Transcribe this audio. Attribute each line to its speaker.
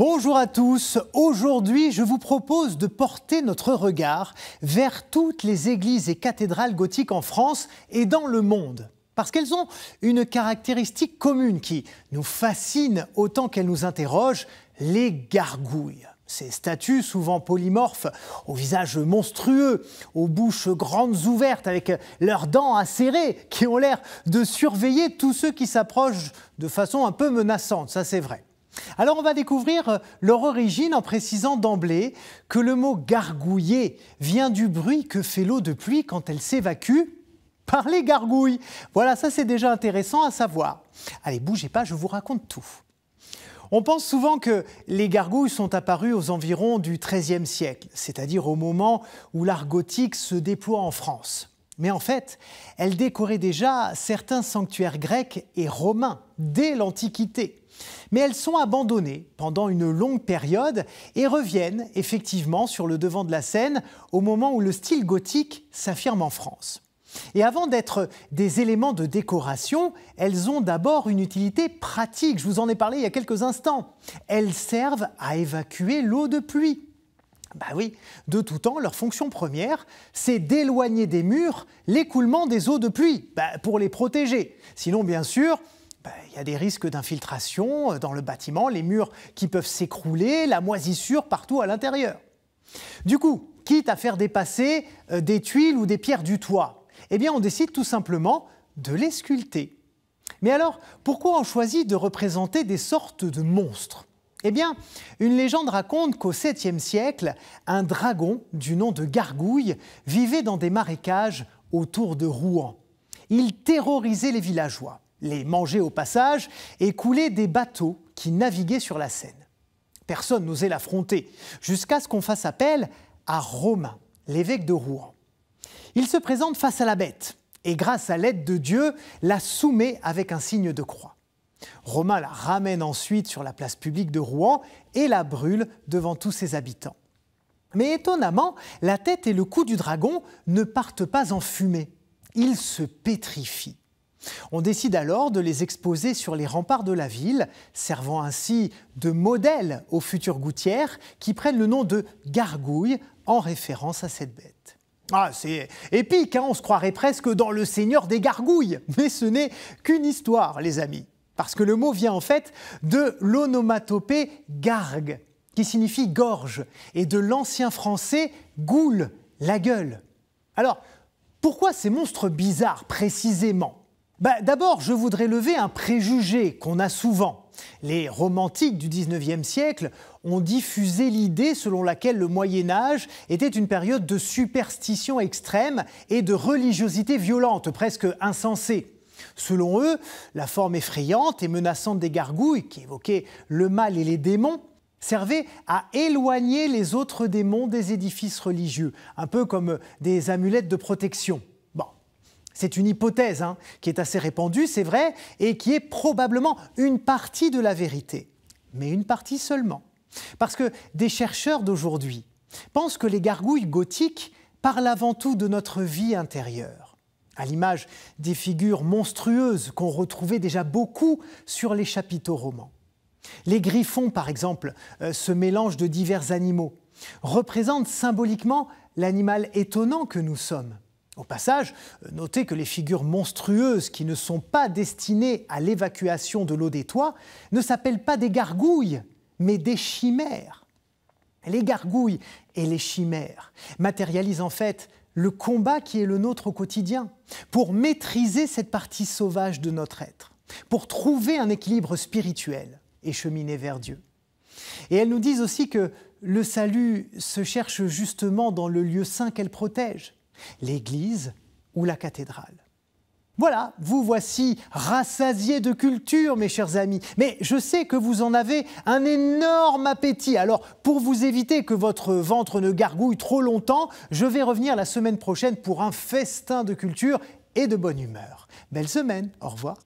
Speaker 1: Bonjour à tous, aujourd'hui je vous propose de porter notre regard vers toutes les églises et cathédrales gothiques en France et dans le monde. Parce qu'elles ont une caractéristique commune qui nous fascine autant qu'elle nous interroge, les gargouilles. Ces statues souvent polymorphes, au visage monstrueux, aux bouches grandes ouvertes avec leurs dents acérées qui ont l'air de surveiller tous ceux qui s'approchent de façon un peu menaçante, ça c'est vrai. Alors on va découvrir leur origine en précisant d'emblée que le mot gargouiller vient du bruit que fait l'eau de pluie quand elle s'évacue par les gargouilles. Voilà, ça c'est déjà intéressant à savoir. Allez, bougez pas, je vous raconte tout. On pense souvent que les gargouilles sont apparues aux environs du XIIIe siècle, c'est-à-dire au moment où l'art gothique se déploie en France. Mais en fait, elles décoraient déjà certains sanctuaires grecs et romains dès l'Antiquité. Mais elles sont abandonnées pendant une longue période et reviennent effectivement sur le devant de la scène au moment où le style gothique s'affirme en France. Et avant d'être des éléments de décoration, elles ont d'abord une utilité pratique. Je vous en ai parlé il y a quelques instants. Elles servent à évacuer l'eau de pluie. Ben oui, de tout temps, leur fonction première, c'est d'éloigner des murs l'écoulement des eaux de pluie, pour les protéger. Sinon, bien sûr, il y a des risques d'infiltration dans le bâtiment, les murs qui peuvent s'écrouler, la moisissure partout à l'intérieur. Du coup, quitte à faire dépasser des tuiles ou des pierres du toit, eh bien on décide tout simplement de les sculpter. Mais alors, pourquoi on choisit de représenter des sortes de monstres ? Eh bien, une légende raconte qu'au 7e siècle, un dragon du nom de Gargouille vivait dans des marécages autour de Rouen. Il terrorisait les villageois, les mangeait au passage et coulait des bateaux qui naviguaient sur la Seine. Personne n'osait l'affronter, jusqu'à ce qu'on fasse appel à Romain, l'évêque de Rouen. Il se présente face à la bête et, grâce à l'aide de Dieu, la soumet avec un signe de croix. Romain la ramène ensuite sur la place publique de Rouen et la brûle devant tous ses habitants. Mais étonnamment, la tête et le cou du dragon ne partent pas en fumée. Ils se pétrifient. On décide alors de les exposer sur les remparts de la ville, servant ainsi de modèle aux futures gouttières qui prennent le nom de gargouilles en référence à cette bête. Ah, c'est épique, hein, on se croirait presque dans Le Seigneur des Gargouilles. Mais ce n'est qu'une histoire, les amis. Parce que le mot vient en fait de l'onomatopée gargue, qui signifie gorge, et de l'ancien français goule, la gueule. Alors, pourquoi ces monstres bizarres précisément ? D'abord, je voudrais lever un préjugé qu'on a souvent. Les romantiques du 19e siècle ont diffusé l'idée selon laquelle le Moyen-Âge était une période de superstition extrême et de religiosité violente, presque insensée. Selon eux, la forme effrayante et menaçante des gargouilles, qui évoquaient le mal et les démons, servait à éloigner les autres démons des édifices religieux, un peu comme des amulettes de protection. C'est une hypothèse qui est assez répandue, c'est vrai, et qui est probablement une partie de la vérité. Mais une partie seulement. Parce que des chercheurs d'aujourd'hui pensent que les gargouilles gothiques parlent avant tout de notre vie intérieure, à l'image des figures monstrueuses qu'on retrouvait déjà beaucoup sur les chapiteaux romans. Les griffons, par exemple, ce mélange de divers animaux, représentent symboliquement l'animal étonnant que nous sommes. Au passage, notez que les figures monstrueuses qui ne sont pas destinées à l'évacuation de l'eau des toits ne s'appellent pas des gargouilles, mais des chimères. Les gargouilles et les chimères matérialisent en fait le combat qui est le nôtre au quotidien, pour maîtriser cette partie sauvage de notre être, pour trouver un équilibre spirituel et cheminer vers Dieu. Et elles nous disent aussi que le salut se cherche justement dans le lieu saint qu'elles protègent, l'église ou la cathédrale. Voilà, vous voici rassasiés de culture, mes chers amis. Mais je sais que vous en avez un énorme appétit. Alors, pour vous éviter que votre ventre ne gargouille trop longtemps, je vais revenir la semaine prochaine pour un festin de culture et de bonne humeur. Belle semaine, au revoir.